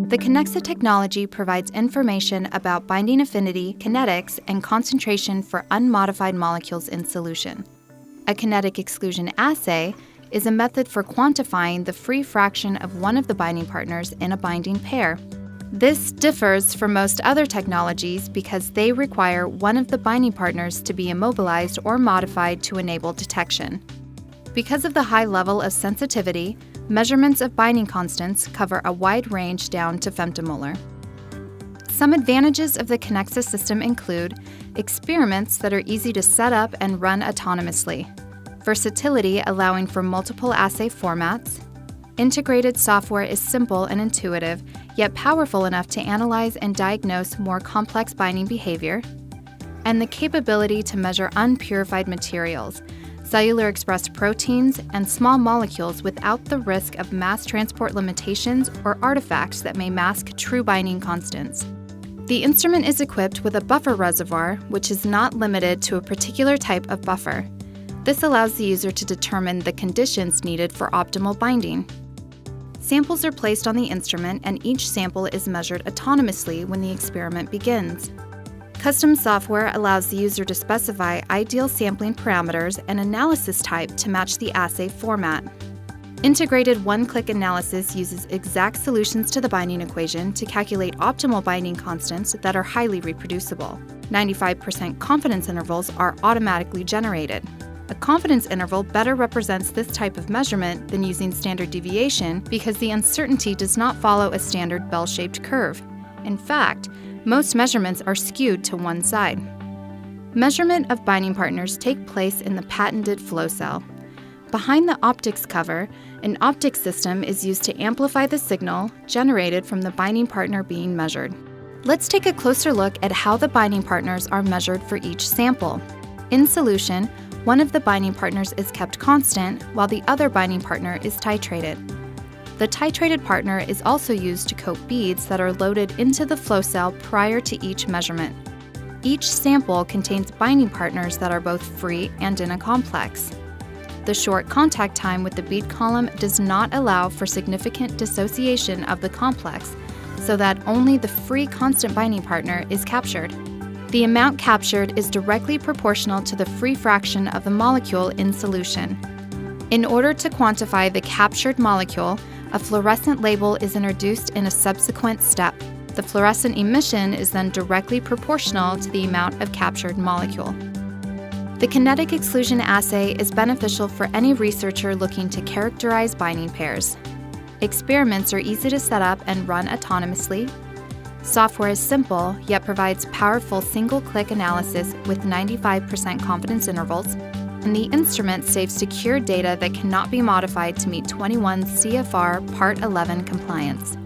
The KinExA technology provides information about binding affinity, kinetics, and concentration for unmodified molecules in solution. A kinetic exclusion assay is a method for quantifying the free fraction of one of the binding partners in a binding pair. This differs from most other technologies because they require one of the binding partners to be immobilized or modified to enable detection. Because of the high level of sensitivity, measurements of binding constants cover a wide range down to femtomolar. Some advantages of the KinExA system include experiments that are easy to set up and run autonomously, versatility allowing for multiple assay formats, integrated software is simple and intuitive, yet powerful enough to analyze and diagnose more complex binding behavior, and the capability to measure unpurified materials, cellular expressed proteins, and small molecules without the risk of mass transport limitations or artifacts that may mask true binding constants. The instrument is equipped with a buffer reservoir, which is not limited to a particular type of buffer. This allows the user to determine the conditions needed for optimal binding. Samples are placed on the instrument, and each sample is measured autonomously when the experiment begins. Custom software allows the user to specify ideal sampling parameters and analysis type to match the assay format. Integrated one-click analysis uses exact solutions to the binding equation to calculate optimal binding constants that are highly reproducible. 95% confidence intervals are automatically generated. A confidence interval better represents this type of measurement than using standard deviation because the uncertainty does not follow a standard bell-shaped curve. In fact, most measurements are skewed to one side. Measurement of binding partners take place in the patented flow cell. Behind the optics cover, an optics system is used to amplify the signal generated from the binding partner being measured. Let's take a closer look at how the binding partners are measured for each sample. In solution, one of the binding partners is kept constant while the other binding partner is titrated. The titrated partner is also used to coat beads that are loaded into the flow cell prior to each measurement. Each sample contains binding partners that are both free and in a complex. The short contact time with the bead column does not allow for significant dissociation of the complex, so that only the free constant binding partner is captured. The amount captured is directly proportional to the free fraction of the molecule in solution. In order to quantify the captured molecule, a fluorescent label is introduced in a subsequent step. The fluorescent emission is then directly proportional to the amount of captured molecule. The Kinetic Exclusion Assay is beneficial for any researcher looking to characterize binding pairs. Experiments are easy to set up and run autonomously. Software is simple, yet provides powerful single-click analysis with 95% confidence intervals, and the instrument saves secure data that cannot be modified to meet 21 CFR Part 11 compliance.